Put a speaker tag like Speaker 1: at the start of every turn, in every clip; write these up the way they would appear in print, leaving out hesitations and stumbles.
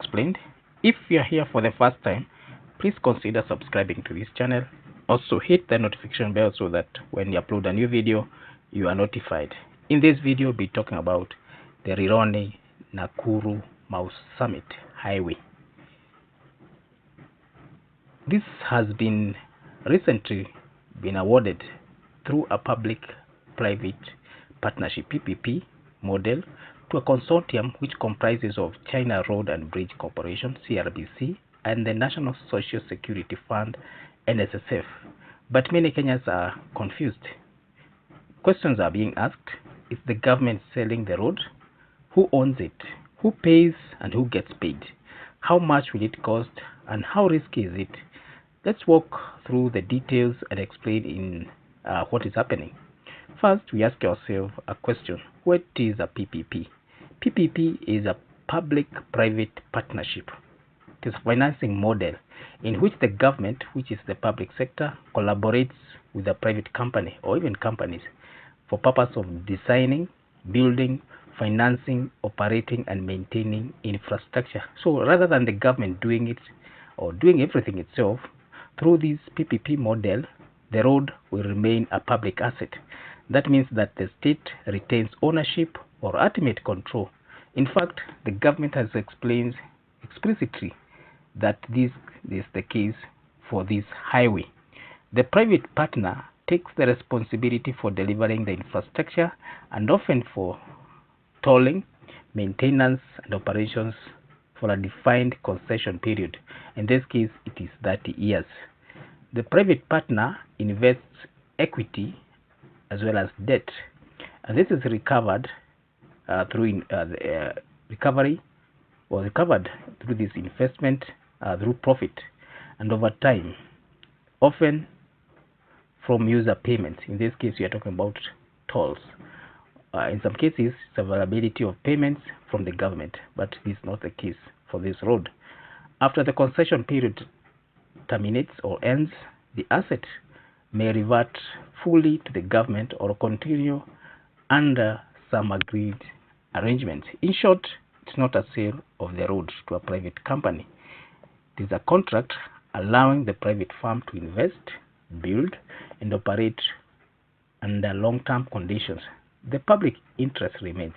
Speaker 1: explained. If you are here for the first time, please consider subscribing to this channel. Also hit the notification bell so that when you upload a new video, you are notified. In this video, we'll be talking about the Rironi Nakuru Mouse Summit Highway. This has been recently been awarded through a public-private partnership PPP model to a consortium which comprises of China Road and Bridge Corporation CRBC and the National Social Security Fund NSSF. But many Kenyans are confused. Questions are being asked: is the government selling the road? Who owns it? Who pays and who gets paid? How much will it cost and how risky is it? Let's walk through the details and explain in what is happening. First, we ask ourselves a question: what is a PPP? PPP is a public-private partnership. It is a financing model in which the government, which is the public sector, collaborates with a private company or even companies for purpose of designing, building, financing, operating and maintaining infrastructure. So rather than the government doing it or doing everything itself, through this PPP model, the road will remain a public asset. That means that the state retains ownership or ultimate control. In fact, the government has explained explicitly that this is the case for this highway. The private partner takes the responsibility for delivering the infrastructure and often for tolling, maintenance and operations for a defined concession period. In this case, it is 30 years. The private partner invests equity as well as debt, and this is recovered through recovered through this investment through profit and over time, often from user payments. In this case, we are talking about tolls. In some cases, it's availability of payments from the government, but this is not the case for this road. After the concession period terminates or ends, the asset may revert fully to the government or continue under some agreed arrangements. In short, it's not a sale of the road to a private company. It is a contract allowing the private firm to invest, build, and operate under long-term conditions. The public interest remains.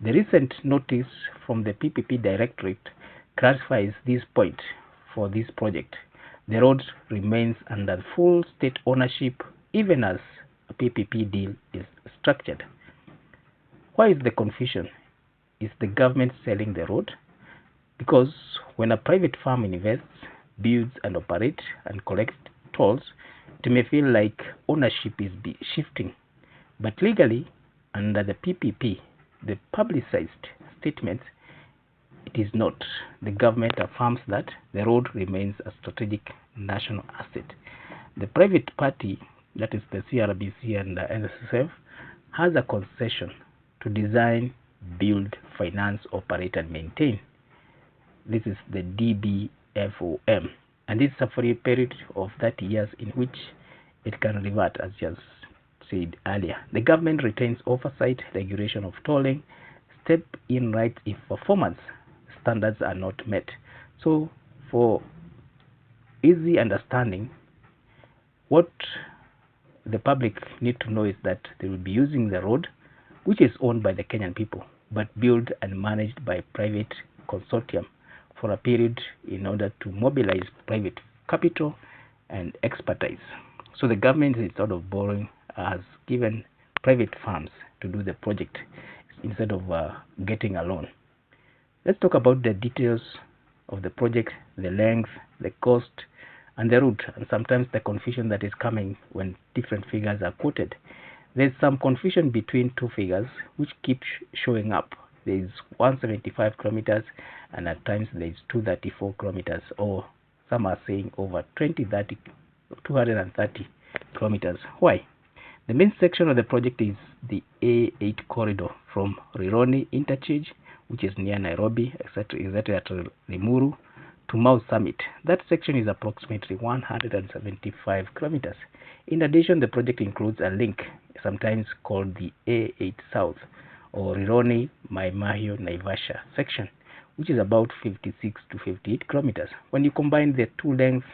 Speaker 1: The recent notice from the PPP Directorate clarifies this point for this project. The road remains under full state ownership even as a PPP deal is structured. Why is the confusion? Is the government selling the road? Because when a private firm invests, builds and operates and collects tolls, it may feel like ownership is shifting. But legally, under the PPP, the publicized statements, it is not. The government affirms that the road remains a strategic national asset. The private party, that is the CRBC and the NSSF, has a concession to design, build, finance, operate and maintain. This is the DBFOM, and this is for a period of 30 years in which it can revert, as just said earlier. The government retains oversight, regulation of tolling, step-in rights if performance standards are not met. So for easy understanding, what the public need to know is that they will be using the road, which is owned by the Kenyan people, but built and managed by private consortium for a period in order to mobilize private capital and expertise. So the government, instead of borrowing, has given private firms to do the project instead of getting a loan. Let's talk about the details of the project, the length, the cost, and the route, and sometimes the confusion that is coming when different figures are quoted. There's some confusion between two figures which keep showing up. There is 175 kilometers and at times there is 234 kilometers, or some are saying over 230 kilometers. Why? The main section of the project is the A8 corridor from Rironi Interchange, which is near Nairobi, exactly at Limuru, to Mau Summit. That section is approximately 175 kilometers. In addition, the project includes a link, sometimes called the A8 South or Rironi Mai Mahiu Naivasha section, which is about 56 to 58 kilometers. When you combine the two lengths,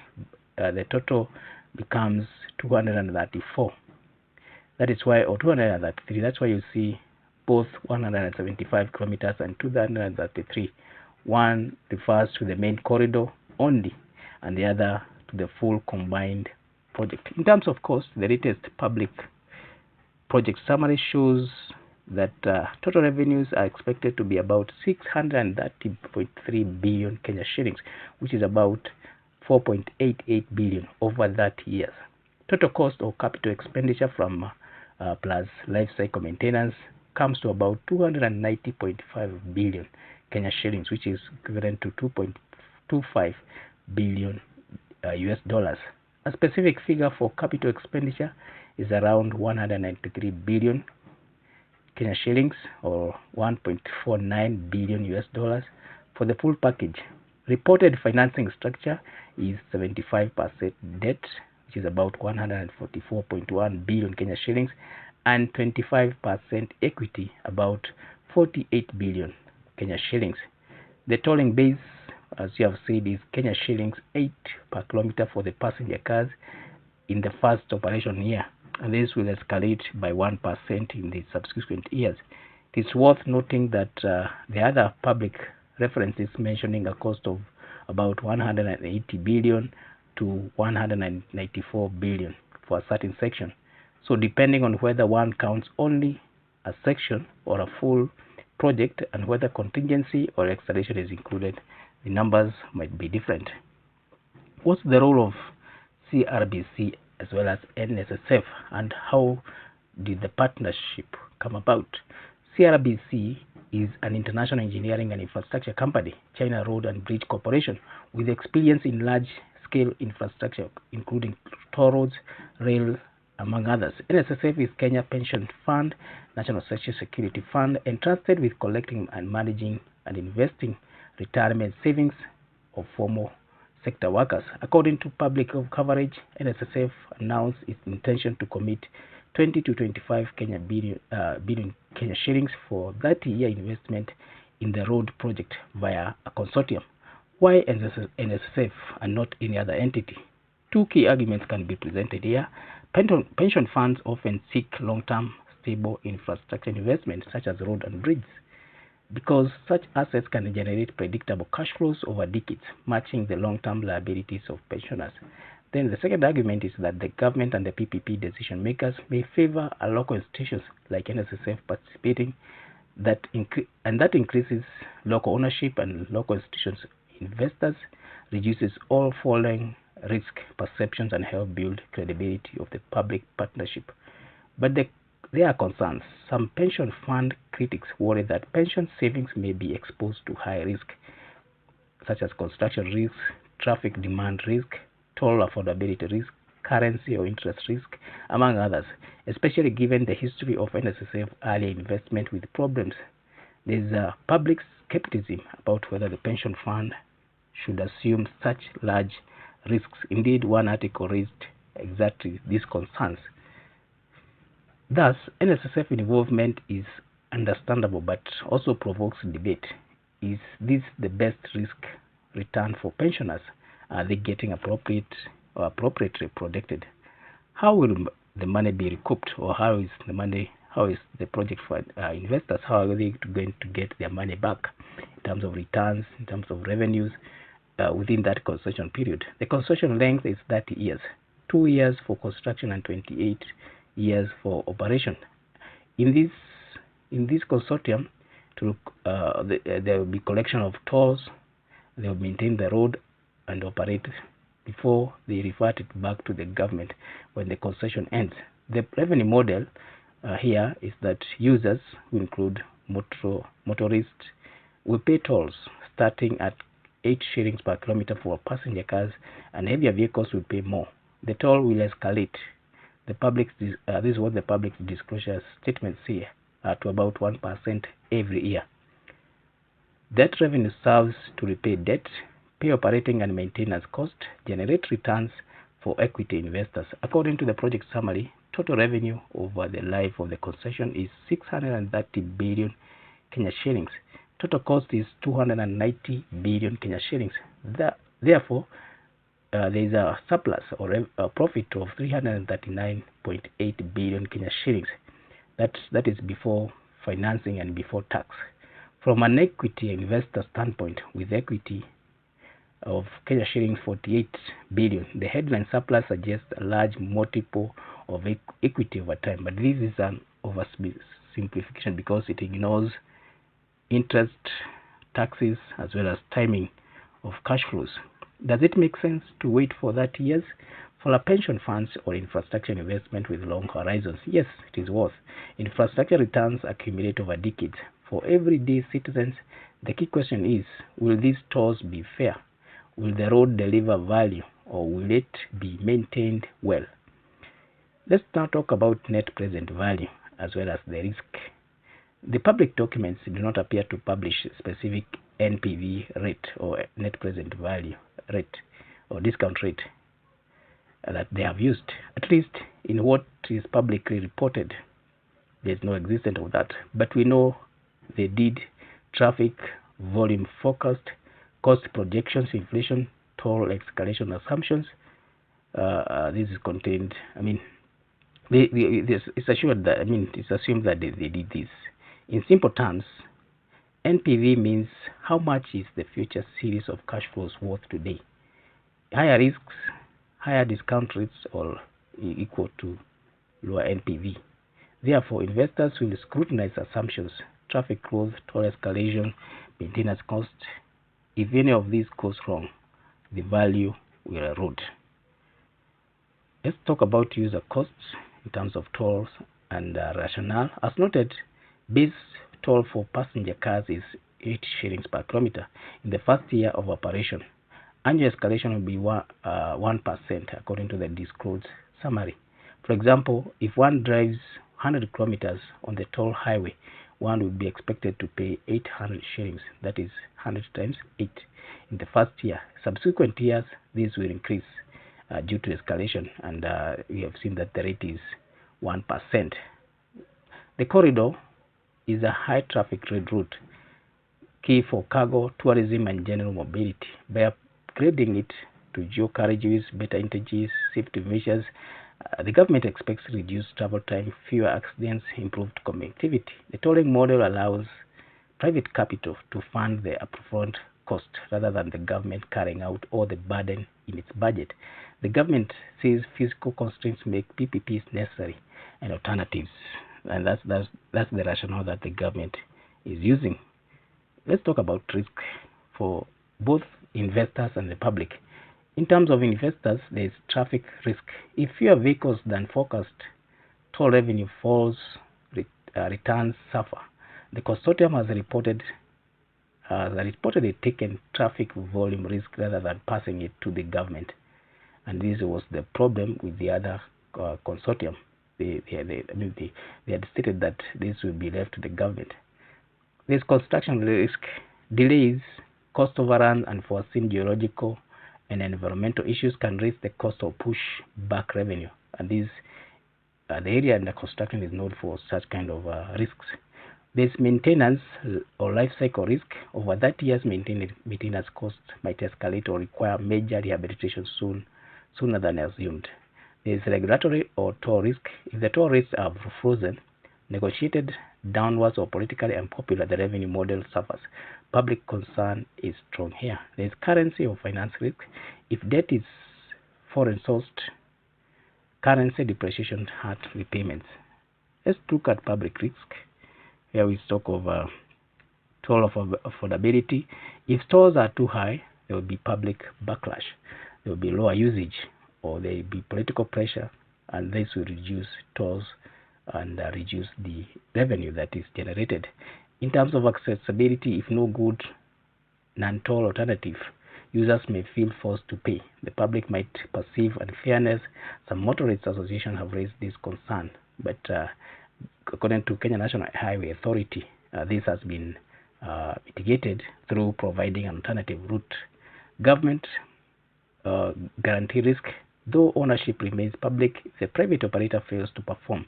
Speaker 1: the total becomes 234. That is why, or 233, that's why you see both 175 kilometers and 233. One refers to the main corridor only, and the other to the full combined project. In terms of cost, the latest public project summary shows that total revenues are expected to be about 630.3 billion Kenya shillings, which is about 4.88 billion over 30 years. Total cost or capital expenditure from plus life cycle maintenance comes to about 290.5 billion Kenya shillings, which is equivalent to 2.25 billion US dollars. A specific figure for capital expenditure is around 193 billion Kenya shillings, or 1.49 billion US dollars for the full package. Reported financing structure is 75% debt, which is about 144.1 billion Kenya shillings, and 25% equity, about 48 billion Kenya shillings. The tolling base, as you have said, is Kenya shillings 8 per kilometer for the passenger cars in the first operation year, and this will escalate by 1% in the subsequent years. It is worth noting that the other public references mentioning a cost of about 180 billion to 194 billion for a certain section. So depending on whether one counts only a section or a full project, and whether contingency or acceleration is included, the numbers might be different. What's the role of CRBC as well as NSSF, and how did the partnership come about? CRBC is an international engineering and infrastructure company, China Road and Bridge Corporation, with experience in large-scale infrastructure, including toll roads, rail, among others. NSSF is Kenya Pension Fund, National Social Security Fund, entrusted with collecting and managing and investing retirement savings of former sector workers. According to public coverage, NSSF announced its intention to commit 20 to 25 billion Kenya shillings for 30-year investment in the road project via a consortium. Why NSSF and not any other entity? Two key arguments can be presented here. Pension funds often seek long-term, stable infrastructure investments such as road and bridges, because such assets can generate predictable cash flows over decades, matching the long-term liabilities of pensioners. Then the second argument is that the government and the PPP decision makers may favor a local institutions like NSSF participating, that increases local ownership and local institutions investors, reduces all following risk perceptions, and help build credibility of the public partnership. But there are concerns. Some pension fund critics worry that pension savings may be exposed to high risk, such as construction risk, traffic demand risk, toll affordability risk, currency or interest risk, among others, especially given the history of NSSF early investment with problems. There is a public skepticism about whether the pension fund should assume such large risks. Indeed, one article raised exactly these concerns. Thus, NSSF involvement is understandable but also provokes debate. Is this the best risk return for pensioners? Are they getting appropriately protected? How will the money be recouped, or how is the project for investors? How are they going to get their money back in terms of returns, in terms of revenues within that concession period? The concession length is 30 years, 2 years for construction and 28 years for operation. In this consortium, there will be collection of tolls. They will maintain the road and operate before they revert it back to the government when the concession ends. The revenue model here is that users, who include motorists, will pay tolls starting at 8 shillings per kilometer for passenger cars, and heavier vehicles will pay more. The toll will escalate. This is what the public disclosure statements say, to about 1% every year. Debt revenue serves to repay debt, pay operating and maintenance costs, generate returns for equity investors. According to the project summary, total revenue over the life of the concession is 630 billion Kenya shillings, Total cost is 290 billion Kenya shillings. Therefore, there is a surplus or a profit of 339.8 billion Kenya shillings. That is before financing and before tax. From an equity investor standpoint, with equity of Kenya shillings 48 billion, the headline surplus suggests a large multiple of equity over time. But this is an oversimplification because it ignores interest, taxes, as well as timing of cash flows. Does it make sense to wait for 30 years for a pension funds or infrastructure investment with long horizons? Yes, it is worth. Infrastructure returns accumulate over decades. For everyday citizens, the key question is, will these tolls be fair? Will the road deliver value, or will it be maintained well? Let's now talk about net present value as well as the risk. The public documents do not appear to publish specific NPV rate or net present value rate or discount rate that they have used. At least in what is publicly reported, there is no existence of that. But we know they did traffic volume forecast, cost projections, inflation, toll escalation assumptions. This is contained. I mean, it's assured that. I mean, it's assumed that they did this. In simple terms, NPV means how much is the future series of cash flows worth today. Higher risks, higher discount rates, or equal to lower NPV. Therefore, investors will scrutinize assumptions, traffic growth, toll escalation, maintenance cost. If any of these goes wrong, the value will erode. Let's talk about user costs in terms of tolls and rationale. As noted, base toll for passenger cars is 8 shillings per kilometer in the first year of operation. Annual escalation will be 1% according to the disclosed summary. For example, if one drives 100 kilometers on the toll highway, one would be expected to pay 800 shillings, that is 100 times 8, in the first year. Subsequent years, this will increase due to escalation, and we have seen that the rate is 1%. The corridor is a high traffic trade route, key for cargo, tourism, and general mobility. By upgrading it to geo carriageways, better interchanges, safety measures, the government expects reduced travel time, fewer accidents, improved connectivity. The tolling model allows private capital to fund the upfront cost rather than the government carrying out all the burden in its budget. The government says fiscal constraints make PPPs necessary and alternatives, and that's the rationale that the government is using. Let's talk about risk for both investors and the public. In terms of investors, there is traffic risk. If fewer vehicles than forecast, toll revenue falls, returns suffer. The consortium has reportedly taken traffic volume risk rather than passing it to the government, and this was the problem with the other consortium. They had stated that this would be left to the government. There is construction risk, delays, cost overruns, and unforeseen geological and environmental issues can raise the cost or push back revenue. And the area under construction is known for such kind of risks. There's maintenance or life cycle risk. Over 30 years, maintenance costs might escalate or require major rehabilitation sooner than assumed. There's regulatory or toll risk. If the toll rates are frozen, negotiated downwards, or politically unpopular, the revenue model suffers. Public concern is strong here. There is currency or finance risk. If debt is foreign sourced, currency depreciation hurt repayments. Let's look at public risk. Here we talk of toll of affordability. If tolls are too high, there will be public backlash. There will be lower usage, or there will be political pressure, and this will reduce tolls and reduce the revenue that is generated. In terms of accessibility, if no good non-toll alternative, users may feel forced to pay. The public might perceive unfairness. Some motorists associations have raised this concern, but according to Kenya National Highway Authority, this has been mitigated through providing an alternative route. Government guarantee risk. Though ownership remains public, if the private operator fails to perform,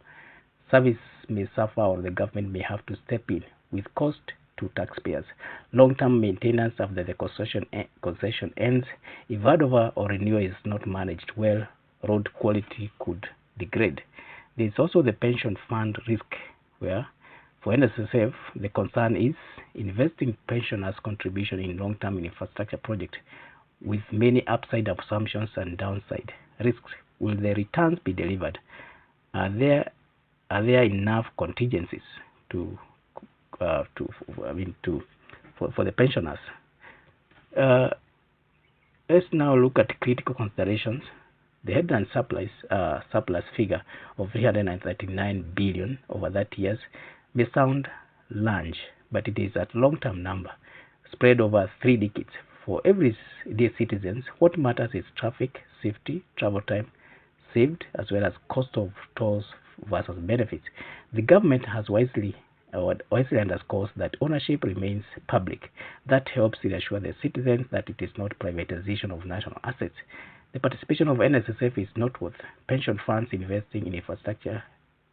Speaker 1: service may suffer, or the government may have to step in with cost to taxpayers. Long-term maintenance after the concession ends. If handover or renewal is not managed well, road quality could degrade. There is also the pension fund risk, where for NSSF, the concern is investing pensioners' contribution in long-term infrastructure projects with many upside assumptions and downside risks. Will the returns be delivered? Are there enough contingencies for the pensioners? Let's now look at critical considerations. The headline surplus figure of 339 billion over 30 years may sound large, but it is a long-term number spread over 3 decades. For everyday citizens, what matters is traffic, safety, travel time saved, as well as cost of tolls versus benefits. The government has wisely underscores that ownership remains public. That helps reassure the citizens that it is not privatization of national assets. The participation of NSSF is noteworthy. Pension funds investing in infrastructure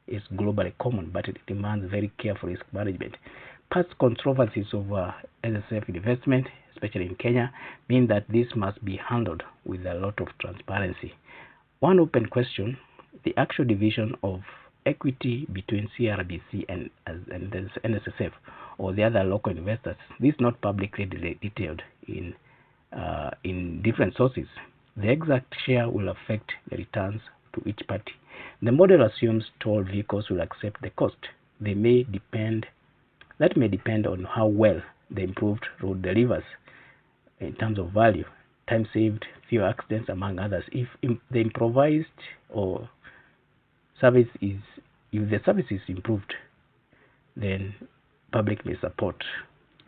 Speaker 1: is globally common, but it demands very careful risk management. Past controversies over NSSF investment, especially in Kenya, mean that this must be handled with a lot of transparency. One open question: the actual division of equity between CRBC and NSSF or the other local investors. This is not publicly detailed in different sources. The exact share will affect the returns to each party. The model assumes toll vehicles will accept the cost. That may depend on how well the improved road delivers in terms of value, time saved, fewer accidents, among others. If the improvised or if the service is improved, then public may support.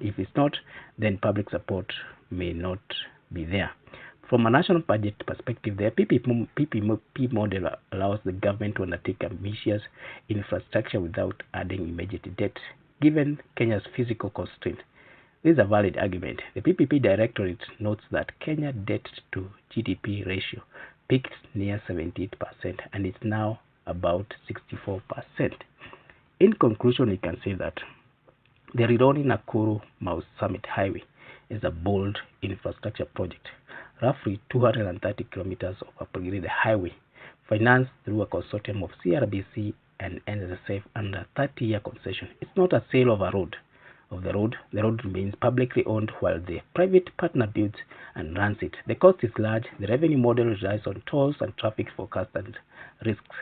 Speaker 1: If it's not, then public support may not be there. From a national budget perspective, the PPP model allows the government to undertake ambitious infrastructure without adding immediate debt. Given Kenya's fiscal constraint, this is a valid argument. The PPP Directorate notes that Kenya debt to GDP ratio peaked near 78% and is now about 64%. In conclusion, we can say that the Rironi Nakuru Mau Summit Highway is a bold infrastructure project, roughly 230 kilometers of upgraded highway, financed through a consortium of CRBC and NSSF under 30-year concession. It's not a sale of the road. The road remains publicly owned while the private partner builds and runs it. The cost is large. The revenue model relies on tolls and traffic forecast and risks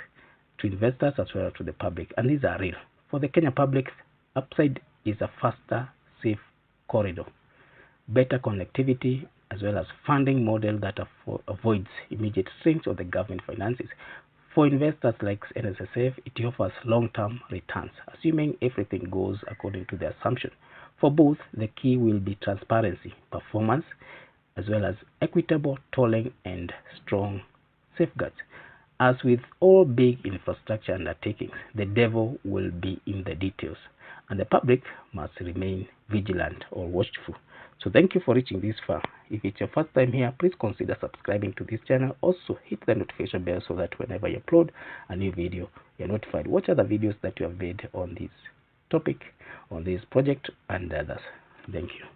Speaker 1: to investors as well as to the public, and these are real. For the Kenya public, upside is a faster, safe corridor, better connectivity, as well as funding model that avoids immediate strains of the government finances. For investors like NSSF, it offers long-term returns, assuming everything goes according to the assumption. For both, the key will be transparency, performance, as well as equitable tolling and strong safeguards. As with all big infrastructure undertakings, the devil will be in the details, and the public must remain vigilant or watchful. So thank you for reaching this far. If it's your first time here, please consider subscribing to this channel. Also hit the notification bell so that whenever you upload a new video, you're notified. Watch other videos that you have made on this topic, on this project, and others. Thank you.